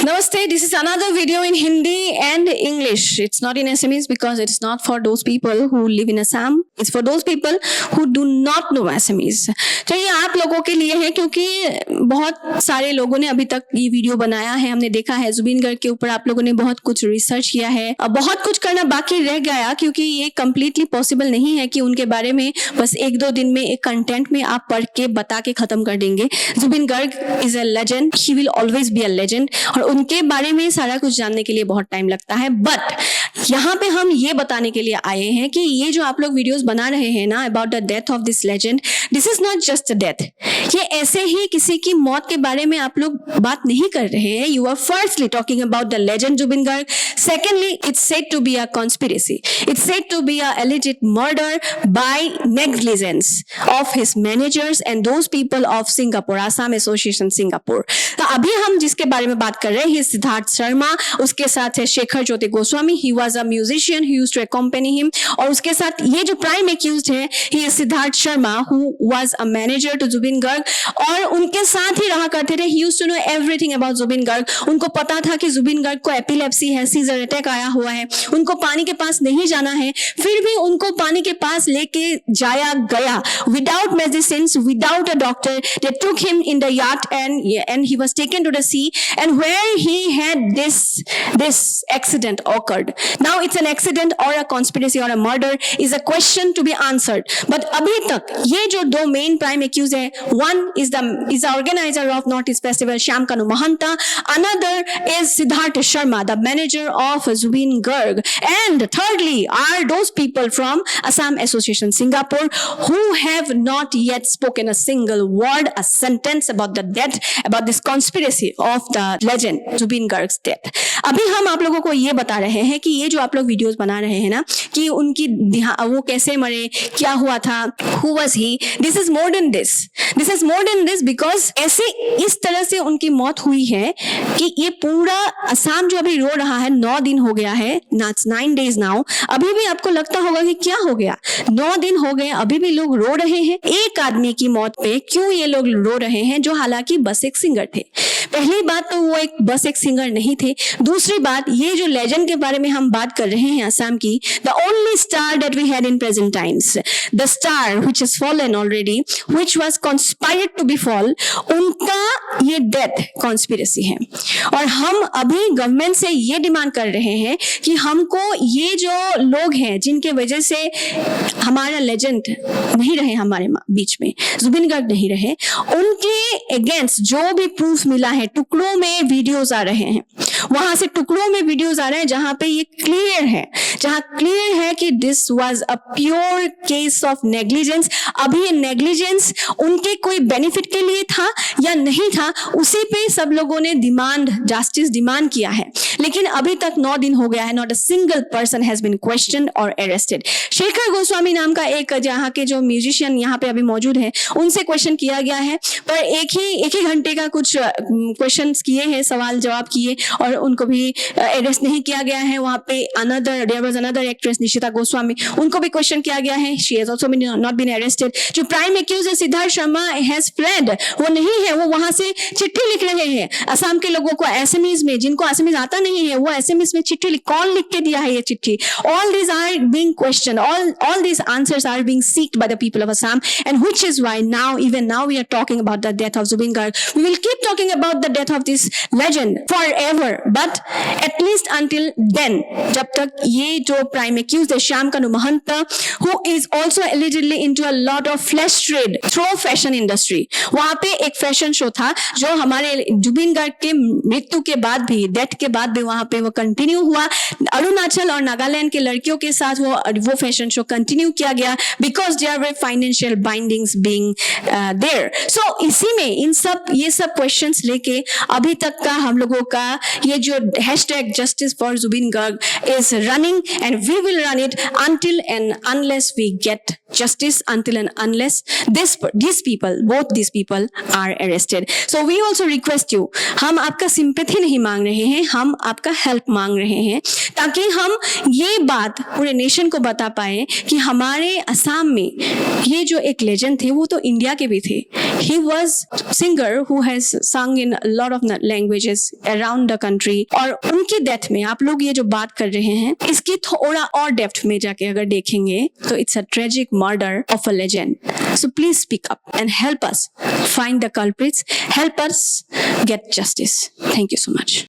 Namaste, this is another video in Hindi and English. It's not in Assamese because it's not for those people who live in Assam. It's for those people who do not know Assamese. तो ये आप लोगों के लिए है क्योंकि बहुत सारे लोगों ने अभी तक ये वीडियो बनाया है, हमने देखा है जुबिन गर्ग के ऊपर आप लोगों ने बहुत कुछ रिसर्च किया है। अब बहुत कुछ करना बाकी रह गया क्योंकि ये कम्प्लीटली पॉसिबल नहीं है कि उनके बारे में बस एक दो दिन में एक कंटेंट में आप पढ़ के बता के खत्म कर देंगे। Zubeen Garg is a legend, he will always be a legend और उनके बारे में सारा कुछ जानने के लिए बहुत टाइम लगता है। बट यहाँ पे हम ये बताने के लिए आए हैं कि ये जो आप लोग वीडियोस बना रहे हैं ना about the death of this legend, this is not just a death. ये ऐसे ही किसी की मौत के बारे में आप लोग बात नहीं कर रहे हैं। You are firstly talking about the legend Zubeen Garg, secondly it's said to be a conspiracy, it's said to be a alleged murder by negligence of his managers and those people of Singapore, Assam association Singapore. तो अभी हम जिसके बारे में बात कर रहे हैं सिद्धार्थ शर्मा, उसके साथ है Shekhar Jyoti Goswami, he was a musician, he used to accompany him, और उसके साथ ये जो प्राइम एक्यूज्ड है he is Siddharth Sharma who was a manager to Zubeen Garg और उनके साथ ही रहा करते थे। He used to know everything about Zubeen Garg. उनको पता था कि जुबिन गर्ग को एपिलेप्सी है, सीजर अटैक आया हुआ है, उनको पानी के पास नहीं जाना है, फिर भी उनको पानी के पास लेके जाया गया without medicine, without a doctor. They took him in the yacht and he was taken to the sea and where he had this accident occurred. Now it's an accident or a conspiracy or a murder is a question to be answered. But अभी तक ये जो दो main prime accused है, one is the organizer of Northeast Festival Shyam Kanu Mahanta, another is Siddharth Sharma, the manager of Zubin Garg, and thirdly are those people from Assam Association Singapore who have not yet spoken a single word, a sentence about the death, about this conspiracy of the legend Zubin Garg's death. अभी हम आप लोगों को ये बता रहे हैं कि ये जो आप लोग वीडियोस बना रहे हैं ना कि उनकी वो कैसे मरे, क्या हुआ था, who was he, this is more than this. This is more than this because ऐसे इस तरह से उनकी मौत हुई है कि ये पूरा असम जो अभी रो रहा है, 9 दिन हो गया है, 9 days now, अभी भी आपको लगता होगा कि क्या हो गया, 9 दिन हो गए अभी भी लोग रो रहे हैं एक आदमी की मौत पे। क्यों ये लोग रो रहे हैं जो हालांकि बस एक सिंगर थे? पहली बात तो वो एक बस एक सिंगर नहीं थे, दूसरी बात ये जो लेजेंड के बारे में हम बात कर रहे हैं असम की, the only star that we had in present times, the star which has fallen already, which was conspired to be fall, उनका ये डेथ कॉन्स्पिरेसी है। और हम अभी गवर्नमेंट से ये डिमांड कर रहे हैं कि हमको ये जो लोग हैं जिनके वजह से हमारा लेजेंड नहीं रहे हमारे बीच में, जुबिन गर्ग नहीं रहे, उनके अगेंस्ट जो भी प्रूफ मिला है, टुकड़ों में वीडियोस आ रहे हैं, वहां से टुकड़ों में वीडियोस आ रहे हैं जहां पे ये क्लियर है, जहां क्लियर है कि this was a pure case of negligence. अभी ये नेग्लिजेंस उनके कोई बेनिफिट के लिए था या नहीं था, उसी पे सब लोगों ने जस्टिस डिमांड किया है। लेकिन अभी तक 9 दिन हो गया है, not a single person has been questioned और अरेस्टेड। शेखर गोस्वामी नाम का एक जहाँ के जो म्यूजिशियन यहाँ पे अभी मौजूद है, उनसे क्वेश्चन किया गया है, पर एक ही घंटे का कुछ क्वेश्चंस किए हैं, सवाल जवाब किए और उनको भी अरेस्ट नहीं किया गया है। वहाँ पे there was another actress Nishita Goswami, उनको भी क्वेश्चन किया गया है, she has also not been arrested. जो प्राइम एक्यूज है सिद्धार्थ शर्मा हैज फ्लेड, वो नहीं है, वो वहां से चिट्ठी लिख रहे हैं असम के लोगों को एसएमएस में, जिनको एसएमएस आता नहीं है वो एसएमएस में चिट्ठी कौन लिख के दिया है ये चिट्ठी। All this are being question, all this answers are being seeked by the people of Assam and which is why now even now we are talking about the death of Zubeen Garg. We will keep talking about the death of this legend forever, but at least until then, जब तक ये जो prime accused है Shyam Kanu Mahanta, who is also allegedly into a lot of flash trade through fashion industry, वहां पे एक fashion show था जो हमारे जुबिन गर्ग के मृत्यु के बाद भी, डेथ के बाद भी वहां पे वो कंटिन्यू हुआ। अरुणाचल और नागालैंड के लड़कियों के साथ वो फैशन शो कंटिन्यू किया गया because there were financial bindings being there. So इसी में ये सब क्वेश्चंस लेके लेके अभी तक का हम लोगों का ये जो hashtag justice for Zubeen Garg is running, and we will run it until and unless we get justice, until and unless both these people are arrested. So we also request you, हम आपका sympathy नहीं मांग रहे हैं, हम आपका help मांग रहे हैं, ताकि हम ये बात पूरे नेशन को बता पाए कि हमारे असम में ये जो एक लेजेंड थे वो तो इंडिया के भी थे. He was singer who has sung in a lot of languages around the country. और उनकी डेथ में आप लोग ये जो बात कर रहे हैं इसकी थोड़ा और डेप्थ में जाके अगर देखेंगे तो it's a tragic murder of a legend. So please speak up and help us find the culprits, help us get justice. Thank you so much.